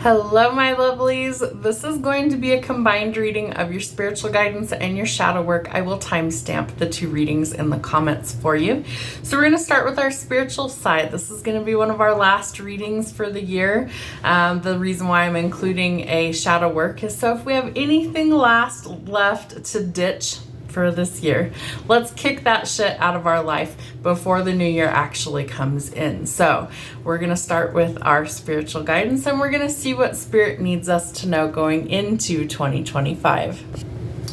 Hello, my lovelies. This is going to be a combined reading of your spiritual guidance and your shadow work. I will timestamp the two readings in the comments for you. So we're going to start with our spiritual side. This is going to be one of our last readings for the year. The reason why I'm including a shadow work is so if we have anything left to ditch for this year, let's kick that shit out of our life before the new year actually comes in. So we're going to start with our spiritual guidance and we're going to see what spirit needs us to know going into 2025.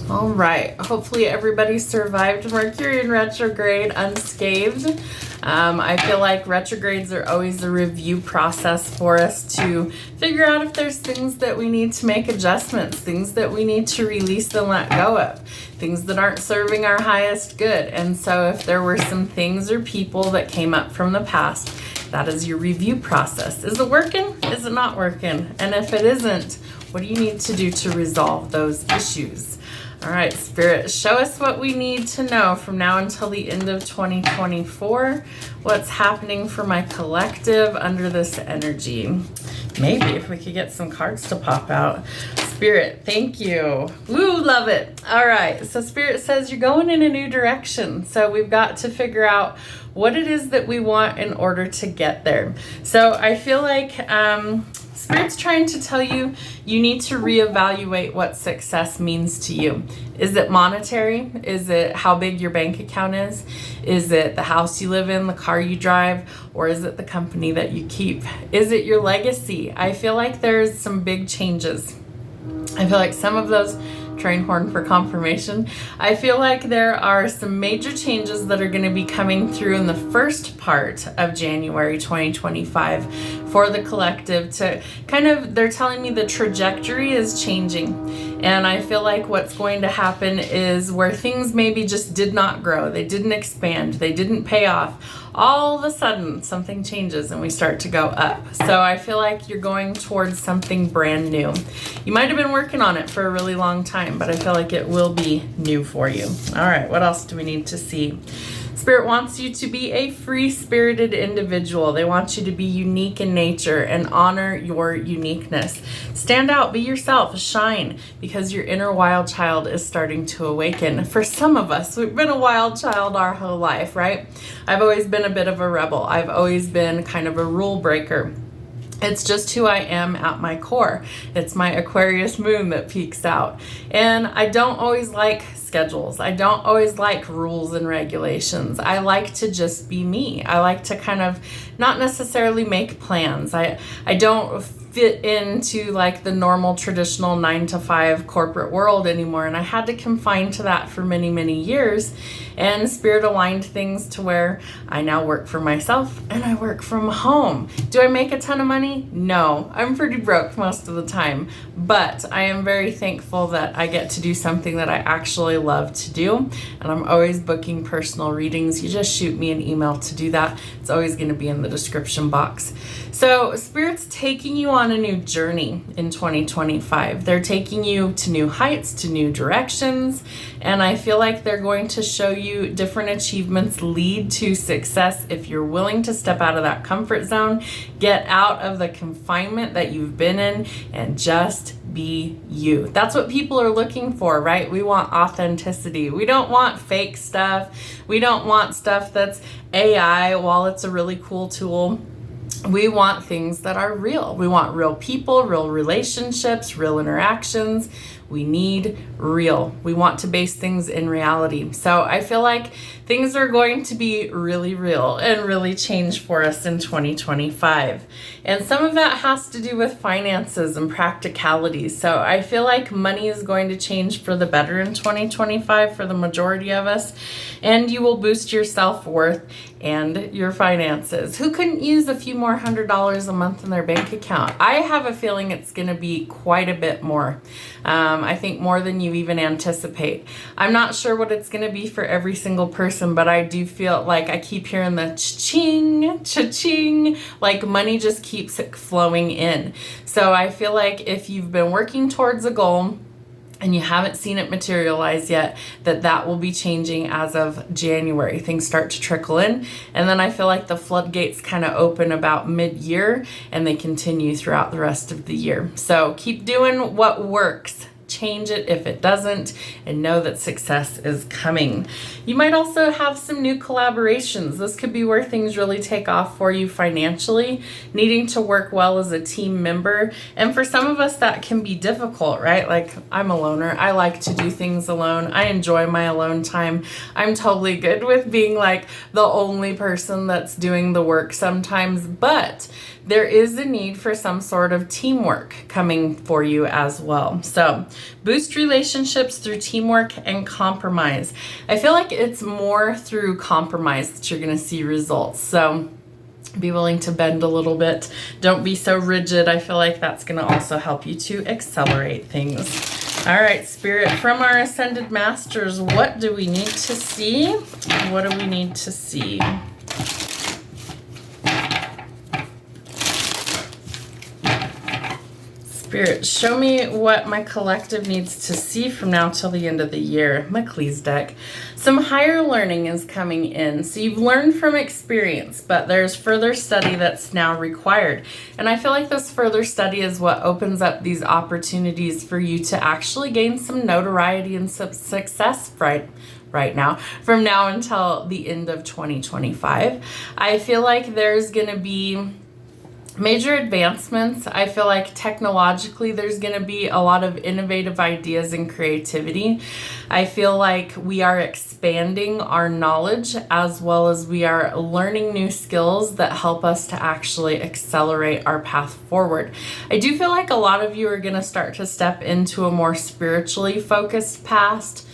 All right, hopefully everybody survived Mercury in retrograde unscathed. I feel like retrogrades are always a review process for us to figure out if there's things that we need to make adjustments, things that we need to release and let go of, things that aren't serving our highest good. And so if there were some things or people that came up from the past, that is your review process. Is it working? Is it not working? And if it isn't, what do you need to do to resolve those issues? All right, Spirit, show us what we need to know from now until the end of 2024. What's happening for my collective under this energy? Maybe if we could get some cards to pop out. Spirit, thank you. Woo, love it. All right, so Spirit says you're going in a new direction. So we've got to figure out what it is that we want in order to get there. So I feel like Spirit's trying to tell you you need to reevaluate what success means to you. Is it monetary? Is it how big your bank account is? Is it the house you live in, the car you drive, or is it the company that you keep? Is it your legacy? I feel like there's some big changes. I feel like some of those train horn for confirmation. I feel like there are some major changes that are going to be coming through in the first part of January 2025 for the collective to kind of, they're telling me the trajectory is changing. And I feel like what's going to happen is where things maybe just did not grow, they didn't expand, they didn't pay off, all of a sudden something changes and we start to go up. So I feel like you're going towards something brand new. You might have been working on it for a really long time, but I feel like it will be new for you. All right, what else do we need to see? Spirit wants you to be a free-spirited individual. They want you to be unique in nature and honor your uniqueness. Stand out, be yourself, shine, because your inner wild child is starting to awaken. For some of us, we've been a wild child our whole life, right? I've always been a bit of a rebel. I've always been kind of a rule breaker. It's just who I am at my core. It's my Aquarius moon that peeks out. And I don't always like schedules. I don't always like rules and regulations. I like to just be me. I like to kind of not necessarily make plans. I don't fit into like the normal traditional 9-to-5 corporate world anymore. And I had to confine to that for many, many years. And Spirit aligned things to where I now work for myself and I work from home. Do I make a ton of money? No, I'm pretty broke most of the time, but I am very thankful that I get to do something that I actually love to do. And I'm always booking personal readings. You just shoot me an email to do that. It's always going to be in the description box. So Spirit's taking you on a new journey in 2025. They're taking you to new heights, to new directions. And I feel like they're going to show you different achievements lead to success if you're willing to step out of that comfort zone, get out of the confinement that you've been in, and just be you. That's what people are looking for, right? We want authenticity. We don't want fake stuff. We don't want stuff that's AI. While it's a really cool tool, we want things that are real. We want real people, real relationships, real interactions. We need real. We want to base things in reality. So I feel like things are going to be really real and really change for us in 2025. And some of that has to do with finances and practicalities. So I feel like money is going to change for the better in 2025 for the majority of us. And you will boost your self-worth and your finances. Who couldn't use a few more $100 a month in their bank account? I have a feeling it's going to be quite a bit more. I think more than you even anticipate. I'm not sure what it's going to be for every single person, but I do feel like I keep hearing the cha-ching, cha-ching, like money just keeps flowing in. So I feel like if you've been working towards a goal and you haven't seen it materialize yet, that will be changing as of January. Things start to trickle in, and then I feel like the floodgates kind of open about mid-year, and they continue throughout the rest of the year. So keep doing what works. Change it if it doesn't, and know that success is coming. You might also have some new collaborations. This could be where things really take off for you financially, needing to work well as a team member. And for some of us, that can be difficult, right? Like, I'm a loner. I like to do things alone. I enjoy my alone time. I'm totally good with being like the only person that's doing the work sometimes, but there is a need for some sort of teamwork coming for you as well. So boost relationships through teamwork and compromise. I feel like it's more through compromise that you're going to see results. So be willing to bend a little bit. Don't be so rigid. I feel like that's going to also help you to accelerate things. All right, Spirit, from our Ascended Masters, what do we need to see? What do we need to see? Spirit, show me what my collective needs to see from now till the end of the year. Macleese deck. Some higher learning is coming in. So you've learned from experience, but there's further study that's now required. And I feel like this further study is what opens up these opportunities for you to actually gain some notoriety and some success right now, from now until the end of 2025. I feel like there's going to be major advancements. I feel like technologically there's going to be a lot of innovative ideas and creativity. I feel like we are expanding our knowledge, as well as we are learning new skills that help us to actually accelerate our path forward. I do feel like a lot of you are going to start to step into a more spiritually focused past,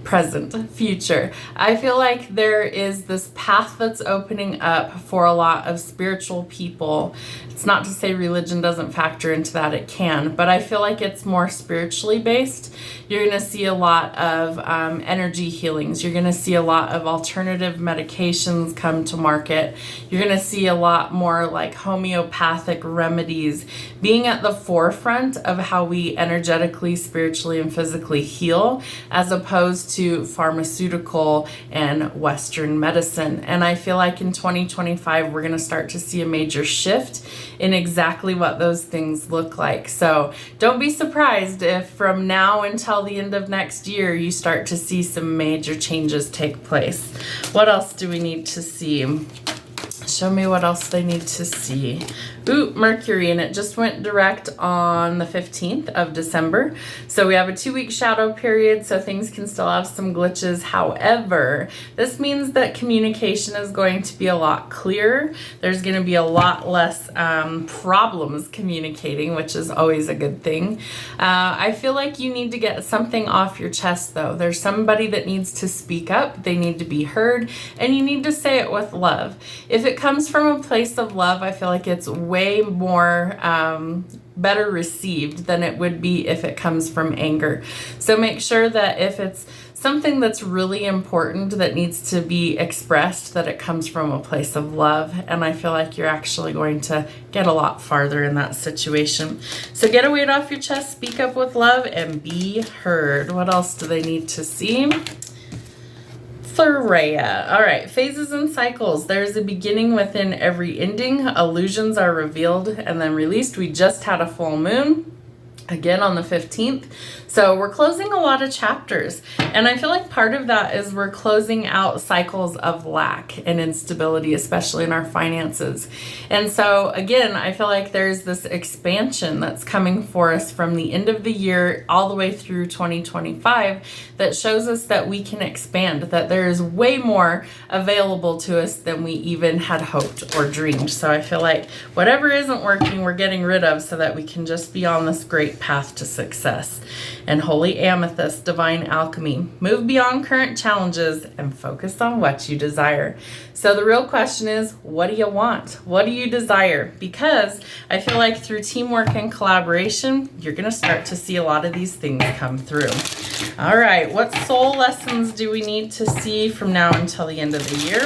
present, future. I feel like there is this path that's opening up for a lot of spiritual people. It's not to say religion doesn't factor into that, it can, but I feel like it's more spiritually based. You're going to see a lot of energy healings. You're going to see a lot of alternative medications come to market. You're going to see a lot more like homeopathic remedies being at the forefront of how we energetically, spiritually, and physically heal, as opposed to pharmaceutical and Western medicine. And I feel like in 2025, we're going to start to see a major shift in exactly what those things look like. So don't be surprised if from now until the end of next year, you start to see some major changes take place. What else do we need to see? Show me what else they need to see. Ooh, Mercury, and it just went direct on the 15th of December. So we have a 2-week shadow period, so things can still have some glitches. However, this means that communication is going to be a lot clearer. There's going to be a lot less problems communicating, which is always a good thing. I feel like you need to get something off your chest, though. There's somebody that needs to speak up. They need to be heard, and you need to say it with love. If it comes from a place of love, I feel like it's way more better received than it would be if it comes from anger. So make sure that if it's something that's really important that needs to be expressed, that it comes from a place of love. And I feel like you're actually going to get a lot farther in that situation. So get a weight off your chest, speak up with love, and be heard. What else do they need to see? Thurea. All right, phases and cycles. There's a beginning within every ending. Illusions are revealed and then released. We just had a full moon, again on the 15th. So we're closing a lot of chapters. And I feel like part of that is we're closing out cycles of lack and instability, especially in our finances. And so again, I feel like there's this expansion that's coming for us from the end of the year all the way through 2025 that shows us that we can expand, that there is way more available to us than we even had hoped or dreamed. So I feel like whatever isn't working, we're getting rid of so that we can just be on this great path to success. And Holy Amethyst, Divine Alchemy. Move beyond current challenges and focus on what you desire. So the real question is, what do you want? What do you desire? Because I feel like through teamwork and collaboration, you're going to start to see a lot of these things come through. All right, what soul lessons do we need to see from now until the end of the year?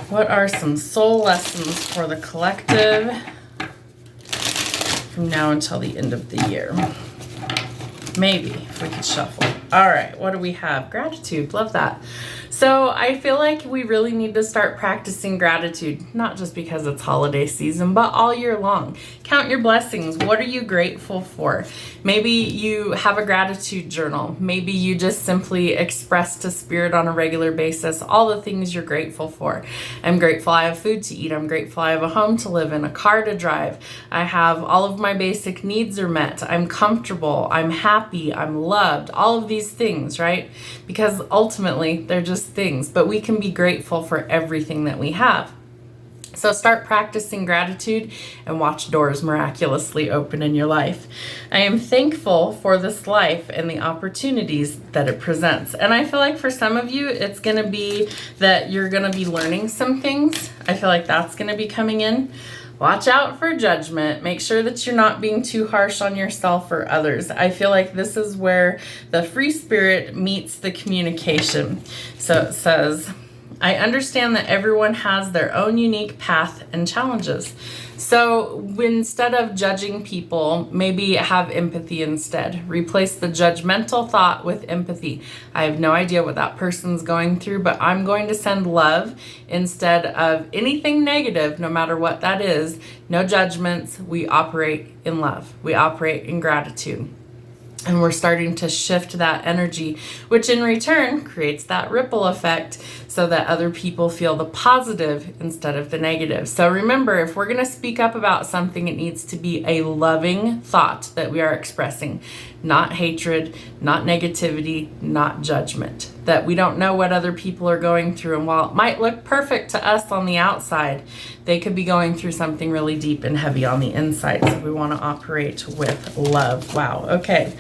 What are some soul lessons for the collective from now until the end of the year? Maybe if we could shuffle. All right, what do we have? Gratitude. Love that. So I feel like we really need to start practicing gratitude, not just because it's holiday season, but all year long. Count your blessings. What are you grateful for? Maybe you have a gratitude journal. Maybe you just simply express to spirit on a regular basis all the things you're grateful for. I'm grateful I have food to eat. I'm grateful I have a home to live in, a car to drive. I have all of my basic needs are met. I'm comfortable. I'm happy. I'm loved. All of these things, right? Because ultimately they're just things, but we can be grateful for everything that we have. So start practicing gratitude and watch doors miraculously open in your life. I am thankful for this life and the opportunities that it presents. And I feel like for some of you, it's going to be that you're going to be learning some things. I feel like that's going to be coming in. Watch out for judgment. Make sure that you're not being too harsh on yourself or others. I feel like this is where the free spirit meets the communication. So it says, I understand that everyone has their own unique path and challenges. So instead of judging people, maybe have empathy instead. Replace the judgmental thought with empathy. I have no idea what that person's going through, but I'm going to send love instead of anything negative, no matter what that is. No judgments. We operate in love. We operate in gratitude. And we're starting to shift that energy, which in return creates that ripple effect so that other people feel the positive instead of the negative. So remember, if we're going to speak up about something, it needs to be a loving thought that we are expressing, not hatred, not negativity, not judgment. That we don't know what other people are going through. And while it might look perfect to us on the outside, they could be going through something really deep and heavy on the inside. So we want to operate with love. Wow. Okay.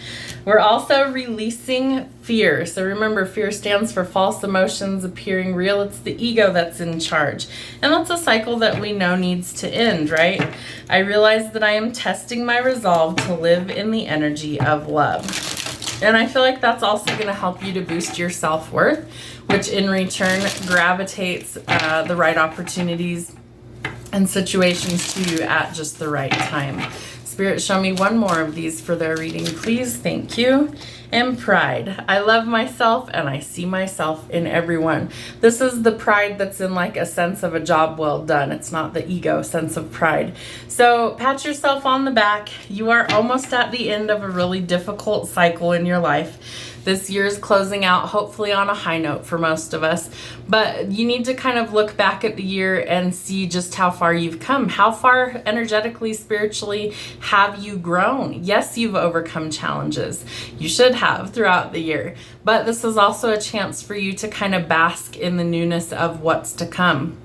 We're also releasing fear. So remember, fear stands for false emotions appearing real. It's the ego that's in charge. And that's a cycle that we know needs to end, right? I realize that I am testing my resolve to live in the energy of love. And I feel like that's also going to help you to boost your self-worth, which in return gravitates the right opportunities and situations to you at just the right time. Spirit, show me one more of these for their reading, please. Thank you. And pride. I love myself and I see myself in everyone. This is the pride that's in like a sense of a job well done. It's not the ego sense of pride. So pat yourself on the back. You are almost at the end of a really difficult cycle in your life. This year is closing out, hopefully on a high note for most of us. But you need to kind of look back at the year and see just how far you've come. How far energetically, spiritually have you grown? Yes, you've overcome challenges. You should have throughout the year. But this is also a chance for you to kind of bask in the newness of what's to come.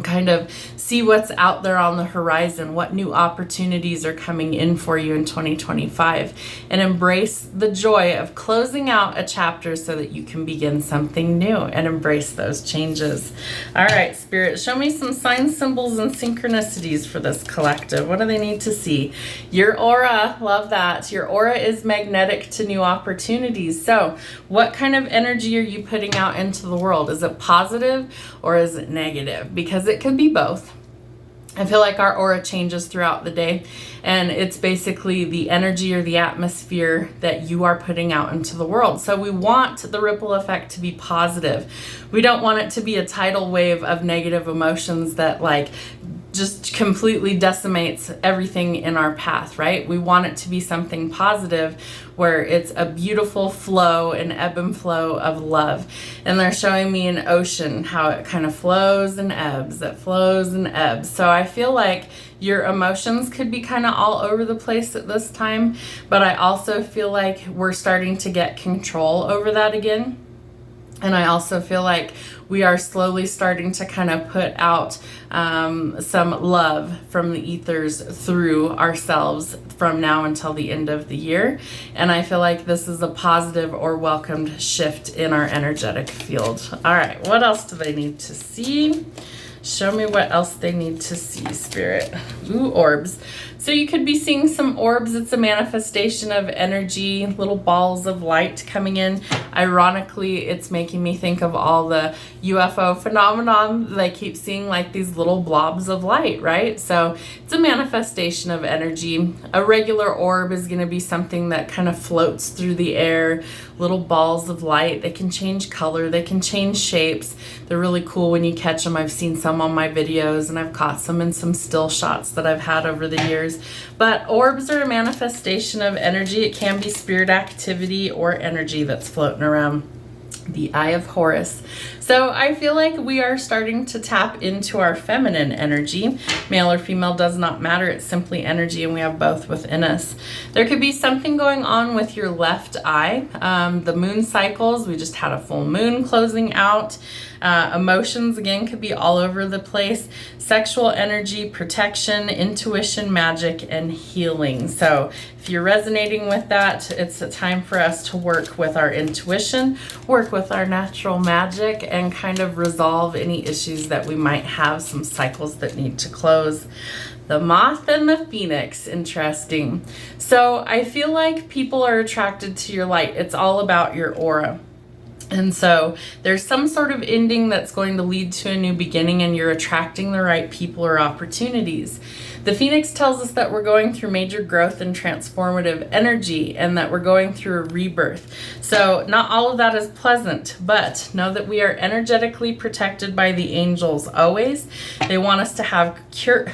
Kind of see what's out there on the horizon, what new opportunities are coming in for you in 2025, and embrace the joy of closing out a chapter so that you can begin something new and embrace those changes. All right, Spirit, show me some signs, symbols, and synchronicities for this collective. What do they need to see? Your aura, love that. Your aura is magnetic to new opportunities. So what kind of energy are you putting out into the world? Is it positive or is it negative? Because it can be both. I feel like our aura changes throughout the day, and it's basically the energy or the atmosphere that you are putting out into the world. So we want the ripple effect to be positive. We don't want it to be a tidal wave of negative emotions that like just completely decimates everything in our path, right? We want it to be something positive where it's a beautiful flow, an ebb and flow of love. And they're showing me an ocean, how it kind of flows and ebbs, it flows and ebbs. So I feel like your emotions could be kind of all over the place at this time, but I also feel like we're starting to get control over that again. And I also feel like we are slowly starting to kind of put out some love from the ethers through ourselves from now until the end of the year. And I feel like this is a positive or welcomed shift in our energetic field. All right, what else do they need to see? Show me what else they need to see, Spirit. Ooh, orbs. So you could be seeing some orbs. It's a manifestation of energy, little balls of light coming in. Ironically, it's making me think of all the UFO phenomenon. They keep seeing like these little blobs of light, right? So it's a manifestation of energy. A regular orb is going to be something that kind of floats through the air, little balls of light. They can change color, they can change shapes. They're really cool when you catch them. I've seen some on my videos, and I've caught some in some still shots that I've had over the years. But orbs are a manifestation of energy. It can be spirit activity or energy that's floating around. The Eye of Horus. So I feel like we are starting to tap into our feminine energy. Male or female does not matter. It's simply energy, and we have both within us. There could be something going on with your left eye. The moon cycles, we just had a full moon closing out. Emotions, again, could be all over the place. Sexual energy, protection, intuition, magic, and healing. So if you're resonating with that, it's a time for us to work with our intuition, work with our natural magic, and kind of resolve any issues that we might have, some cycles that need to close. The moth and the phoenix, interesting. So I feel like people are attracted to your light. It's all about your aura. And so there's some sort of ending that's going to lead to a new beginning, and you're attracting the right people or opportunities. The Phoenix tells us that we're going through major growth and transformative energy, and that we're going through a rebirth. So not all of that is pleasant, but know that we are energetically protected by the angels always. They want us to have courage.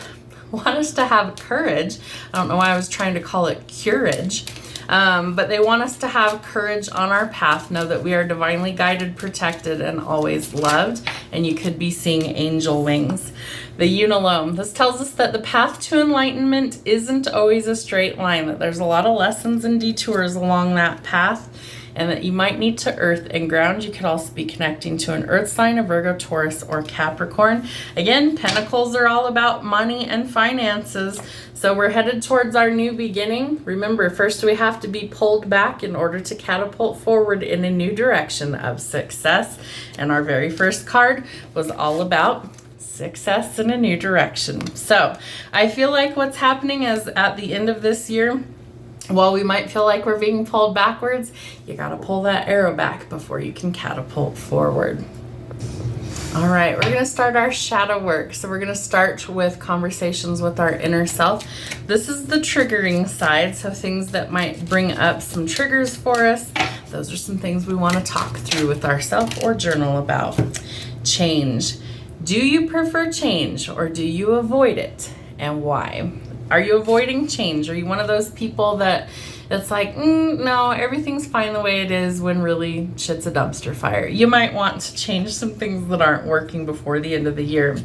I don't know why I was trying to call it courage. But they want us to have courage on our path. Know that we are divinely guided, protected, and always loved. And you could be seeing angel wings. The Unalome. This tells us that the path to enlightenment isn't always a straight line, that there's a lot of lessons and detours along that path, and that you might need to earth and ground. You could also be connecting to an earth sign, a Virgo, Taurus, or Capricorn. Again, Pentacles are all about money and finances. So we're headed towards our new beginning. Remember, first we have to be pulled back in order to catapult forward in a new direction of success. And our very first card was all about success in a new direction. So I feel like what's happening is at the end of this year, while we might feel like we're being pulled backwards, you got to pull that arrow back before you can catapult forward. All right, we're going to start our shadow work. So we're going to start with conversations with our inner self. This is the triggering side, so things that might bring up some triggers for us. Those are some things we want to talk through with ourselves or journal about. Change. Do you prefer change, or do you avoid it, and why? Are you avoiding change? Are you one of those people that's like, no, everything's fine the way it is, when really shit's a dumpster fire? You might want to change some things that aren't working before the end of the year.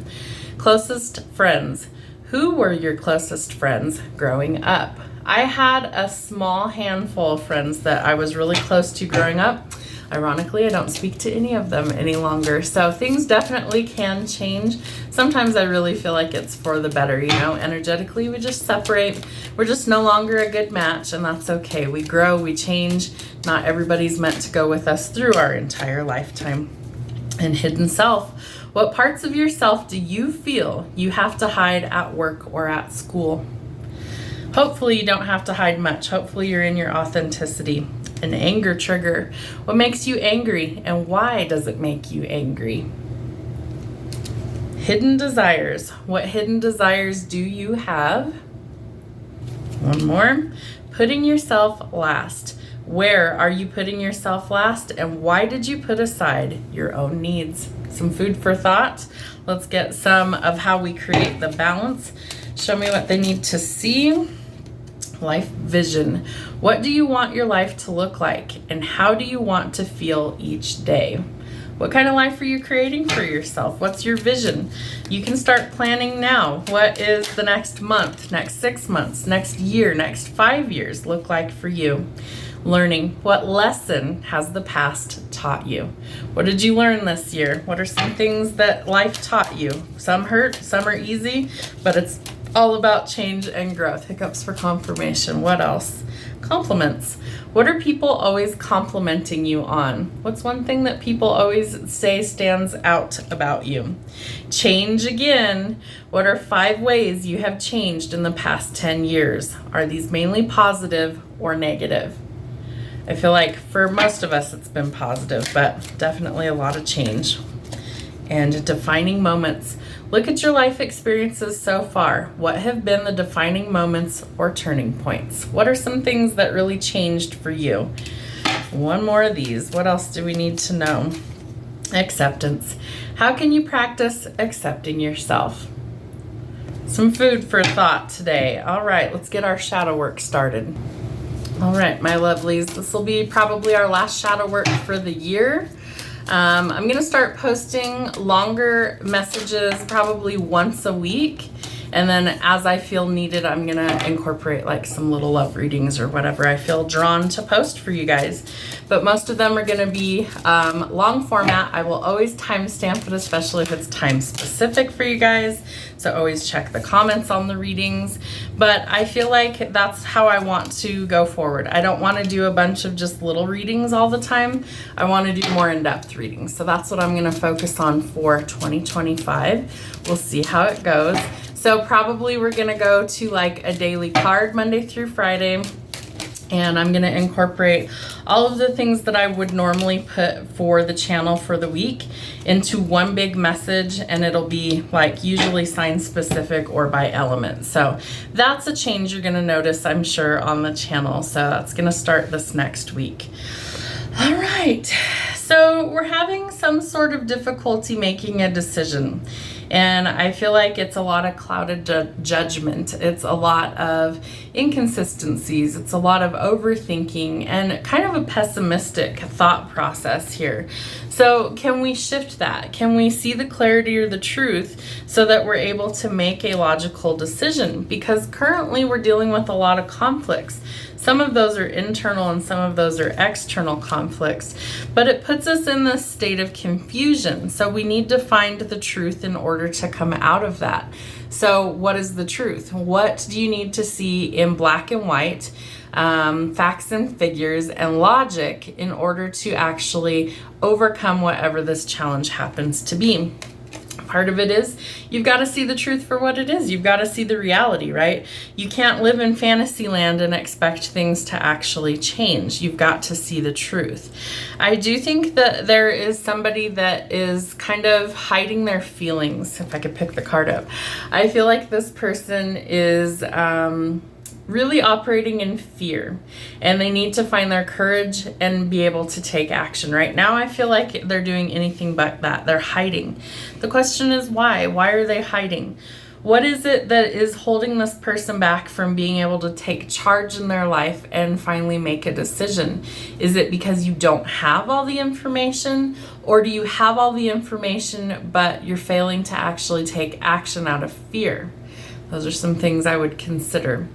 Closest friends. Who were your closest friends growing up? I had a small handful of friends that I was really close to growing up. Ironically, I don't speak to any of them any longer. So things definitely can change. Sometimes I really feel like it's for the better, you know. Energetically, we just separate. We're just no longer a good match, and that's okay. We grow, we change. Not everybody's meant to go with us through our entire lifetime. And hidden self. What parts of yourself do you feel you have to hide at work or at school? Hopefully you don't have to hide much. Hopefully you're in your authenticity. An anger trigger. What makes you angry, and why does it make you angry? Hidden desires. What hidden desires do you have? One more. Putting yourself last. Where are you putting yourself last, and why did you put aside your own needs? Some food for thought. Let's get some of how we create the balance. Show me what they need to see. Life vision. What do you want your life to look like, and how do you want to feel each day? What kind of life are you creating for yourself? What's your vision? You can start planning now. What is the next month, next 6 months, next year, next 5 years look like for you? Learning. What lesson has the past taught you? What did you learn this year? What are some things that life taught you? Some hurt, some are easy, but it's All about change and growth. Hiccups for confirmation. What else? Compliments. What are people always complimenting you on? What's one thing that people always say stands out about you? Change again. What are 5 ways you have changed in the past 10 years? Are these mainly positive or negative? I feel like for most of us it's been positive, but definitely a lot of change. And defining moments. Look at your life experiences so far. What have been the defining moments or turning points? What are some things that really changed for you? One more of these. What else do we need to know? Acceptance. How can you practice accepting yourself? Some food for thought today. All right, let's get our shadow work started. All right, my lovelies, this will be probably our last shadow work for the year. I'm going to start posting longer messages probably once a week. And then as I feel needed, I'm going to incorporate like some little love readings or whatever I feel drawn to post for you guys. But most of them are going to be long format. I will always timestamp it, especially if it's time specific for you guys. So always check the comments on the readings. But I feel like that's how I want to go forward. I don't want to do a bunch of just little readings all the time. I want to do more in-depth readings. So that's what I'm going to focus on for 2025. We'll see how it goes. So probably we're going to go to like a daily card Monday through Friday. And I'm going to incorporate all of the things that I would normally put for the channel for the week into one big message, and it'll be like usually sign specific or by element. So that's a change you're going to notice, I'm sure, on the channel. So that's going to start this next week. All right. So we're having some sort of difficulty making a decision. And I feel like it's a lot of clouded judgment. It's a lot of inconsistencies. It's a lot of overthinking and kind of a pessimistic thought process here. So can we shift that? Can we see the clarity or the truth so that we're able to make a logical decision? Because currently we're dealing with a lot of conflicts. Some of those are internal and some of those are external conflicts, but it puts us in this state of confusion. So we need to find the truth in order to come out of that. So what is the truth? What do you need to see in black and white, facts and figures and logic in order to actually overcome whatever this challenge happens to be? Part of it is you've got to see the truth for what it is. You've got to see the reality, right? You can't live in fantasy land and expect things to actually change. You've got to see the truth. I do think that there is somebody that is kind of hiding their feelings. If I could pick the card up, I feel like this person is really operating in fear, and they need to find their courage and be able to take action. Right now, I feel like they're doing anything but that. They're hiding. The question is why? Why are they hiding? What is it that is holding this person back from being able to take charge in their life and finally make a decision? Is it because you don't have all the information, or do you have all the information but you're failing to actually take action out of fear? Those are some things I would consider.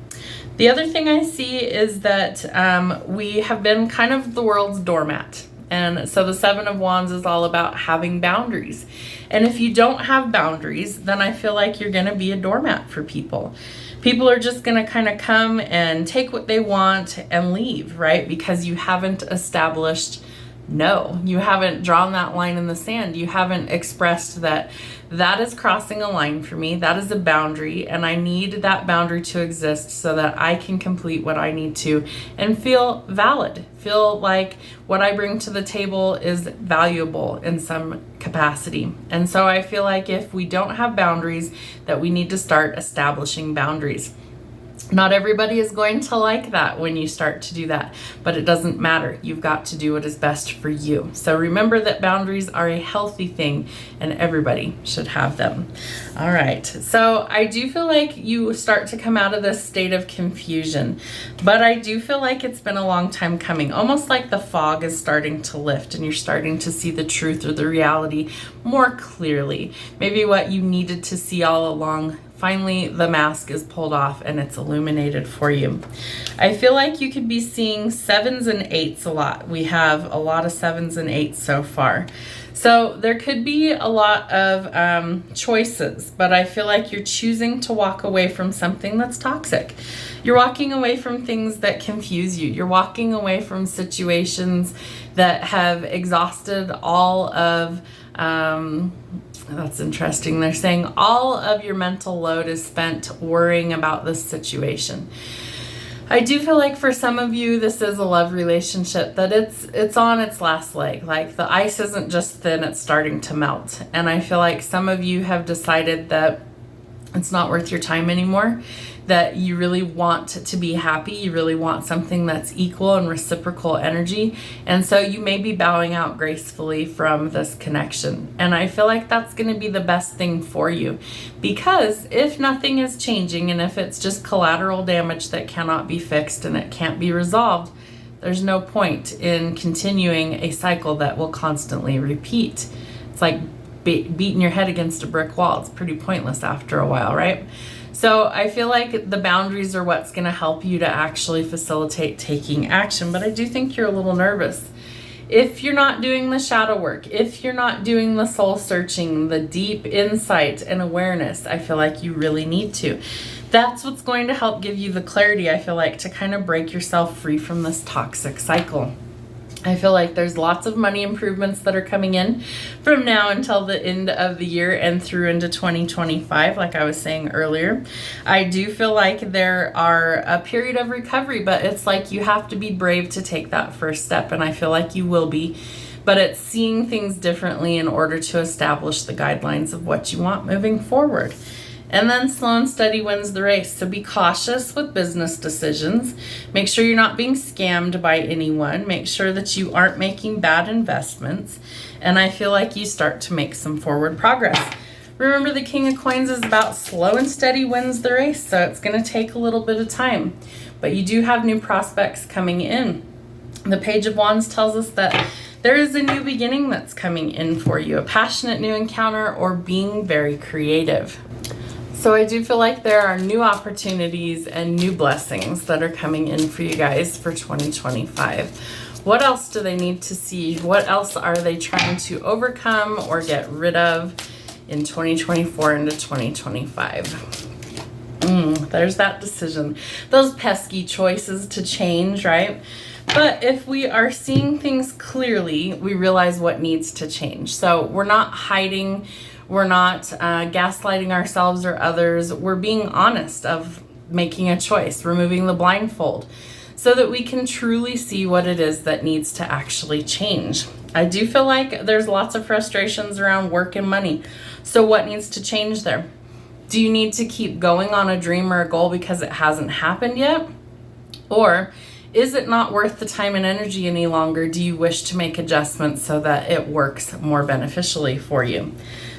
The other thing I see is that we have been kind of the world's doormat. And so the 7 of Wands is all about having boundaries. And if you don't have boundaries, then I feel like you're going to be a doormat for people. People are just going to kind of come and take what they want and leave, right? Because you haven't established no. You haven't drawn that line in the sand. You haven't expressed that that is crossing a line for me. That is a boundary, and I need that boundary to exist so that I can complete what I need to and feel valid. Feel like what I bring to the table is valuable in some capacity. And so I feel like if we don't have boundaries, that we need to start establishing boundaries. Not everybody is going to like that when you start to do that, but it doesn't matter. You've got to do what is best for you. So remember that boundaries are a healthy thing and everybody should have them. All right. So I do feel like you start to come out of this state of confusion, but I do feel like it's been a long time coming, almost like the fog is starting to lift and you're starting to see the truth or the reality more clearly. Maybe what you needed to see all along finally the mask is pulled off and it's illuminated for you. I feel like you could be seeing 7s and 8s a lot. We have a lot of 7s and 8s so far. So there could be a lot of choices, but I feel like you're choosing to walk away from something that's toxic. You're walking away from things that confuse you. You're walking away from situations that have exhausted all of, that's interesting. They're saying all of your mental load is spent worrying about this situation. I do feel like for some of you, this is a love relationship that it's on its last leg. Like the ice isn't just thin, it's starting to melt. And I feel like some of you have decided that it's not worth your time anymore, that you really want to be happy. You really want something that's equal and reciprocal energy. And so you may be bowing out gracefully from this connection. And I feel like that's going to be the best thing for you, because if nothing is changing and if it's just collateral damage that cannot be fixed and it can't be resolved, there's no point in continuing a cycle that will constantly repeat. It's like beating your head against a brick wall. It's pretty pointless after a while, right? So I feel like the boundaries are what's going to help you to actually facilitate taking action. But I do think you're a little nervous. If you're not doing the shadow work, if you're not doing the soul searching, the deep insight and awareness, I feel like you really need to. That's what's going to help give you the clarity, I feel like, to kind of break yourself free from this toxic cycle. I feel like there's lots of money improvements that are coming in from now until the end of the year and through into 2025, like I was saying earlier. I do feel like there are a period of recovery, but it's like you have to be brave to take that first step, and I feel like you will be. But it's seeing things differently in order to establish the guidelines of what you want moving forward. And then slow and steady wins the race. So be cautious with business decisions. Make sure you're not being scammed by anyone. Make sure that you aren't making bad investments. And I feel like you start to make some forward progress. Remember, the King of Coins is about slow and steady wins the race. So it's going to take a little bit of time. But you do have new prospects coming in. The Page of Wands tells us that there is a new beginning that's coming in for you. A passionate new encounter or being very creative. So I do feel like there are new opportunities and new blessings that are coming in for you guys for 2025. What else do they need to see? What else are they trying to overcome or get rid of in 2024 into 2025? There's that decision. Those pesky choices to change, right? But if we are seeing things clearly, we realize what needs to change. So we're not hiding. We're not gaslighting ourselves or others. We're being honest of making a choice, removing the blindfold, so that we can truly see what it is that needs to actually change. I do feel like there's lots of frustrations around work and money. So what needs to change there? Do you need to keep going on a dream or a goal because it hasn't happened yet? Or is it not worth the time and energy any longer? Do you wish to make adjustments so that it works more beneficially for you?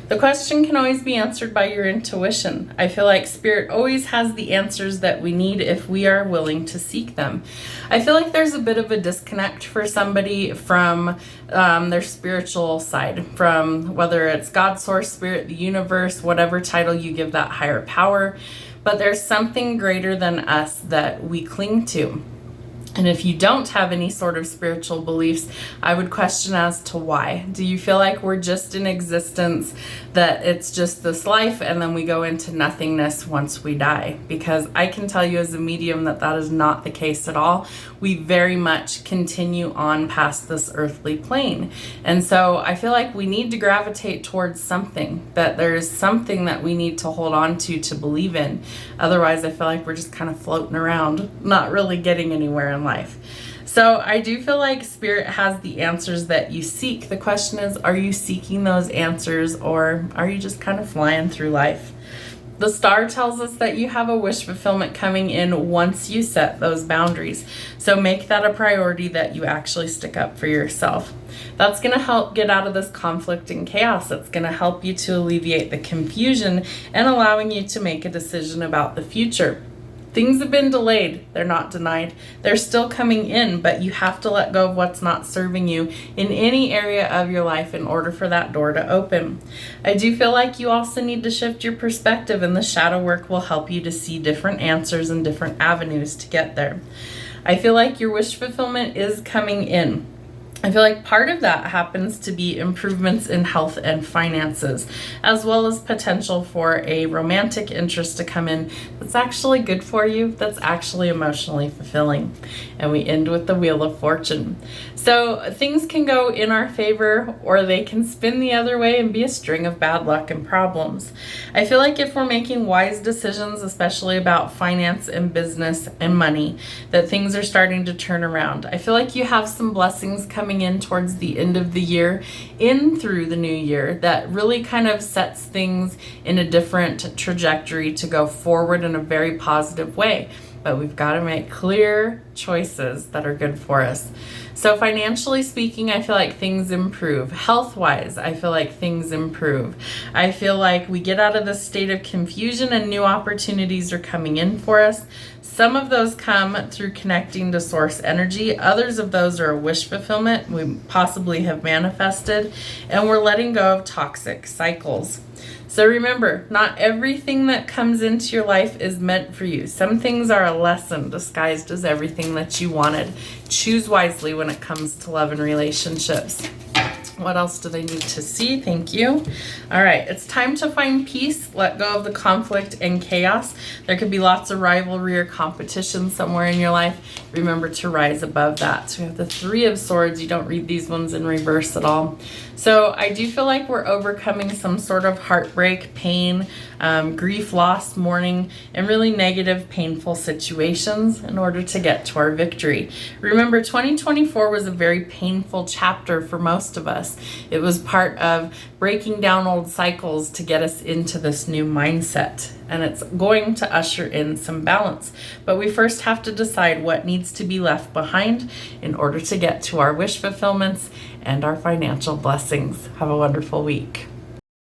The question can always be answered by your intuition. I feel like Spirit always has the answers that we need if we are willing to seek them. I feel like there's a bit of a disconnect for somebody from their spiritual side, from whether it's God, Source, Spirit, the universe, whatever title you give that higher power. But there's something greater than us that we cling to. And if you don't have any sort of spiritual beliefs, I would question as to why. Do you feel like we're just in existence, that it's just this life and then we go into nothingness once we die? Because I can tell you as a medium that that is not the case at all. We very much continue on past this earthly plane. And so I feel like we need to gravitate towards something, that there's something that we need to hold on to believe in. Otherwise, I feel like we're just kind of floating around, not really getting anywhere in life. So I do feel like Spirit has the answers that you seek. The question is, are you seeking those answers, or are you just kind of flying through life? The star tells us that you have a wish fulfillment coming in once you set those boundaries. So make that a priority, that you actually stick up for yourself. That's going to help get out of this conflict and chaos. It's going to help you to alleviate the confusion and allowing you to make a decision about the future. Things have been delayed. They're not denied. They're still coming in, but you have to let go of what's not serving you in any area of your life in order for that door to open. I do feel like you also need to shift your perspective, and the shadow work will help you to see different answers and different avenues to get there. I feel like your wish fulfillment is coming in. I feel like part of that happens to be improvements in health and finances, as well as potential for a romantic interest to come in that's actually good for you, that's actually emotionally fulfilling. And we end with the Wheel of Fortune. So things can go in our favor, or they can spin the other way and be a string of bad luck and problems. I feel like if we're making wise decisions, especially about finance and business and money, that things are starting to turn around. I feel like you have some blessings coming in towards the end of the year, in through the new year, that really kind of sets things in a different trajectory to go forward in a very positive way. But we've got to make clear choices that are good for us. So financially speaking, I feel like things improve. Health-wise, I feel like things improve. I feel like we get out of this state of confusion and new opportunities are coming in for us. Some of those come through connecting to source energy. Others of those are a wish fulfillment we possibly have manifested, and we're letting go of toxic cycles. So remember, not everything that comes into your life is meant for you. Some things are a lesson disguised as everything that you wanted. Choose wisely when it comes to love and relationships. What else do they need to see? Thank you. All right, it's time to find peace, let go of the conflict and chaos. There could be lots of rivalry or competition somewhere in your life. Remember to rise above that. So we have the Three of Swords. You don't read these ones in reverse at all. So I do feel like we're overcoming some sort of heartbreak, pain, grief, loss, mourning, and really negative, painful situations in order to get to our victory. Remember, 2024 was a very painful chapter for most of us. It was part of breaking down old cycles to get us into this new mindset. And it's going to usher in some balance. But we first have to decide what needs to be left behind in order to get to our wish fulfillments and our financial blessings. Have a wonderful week.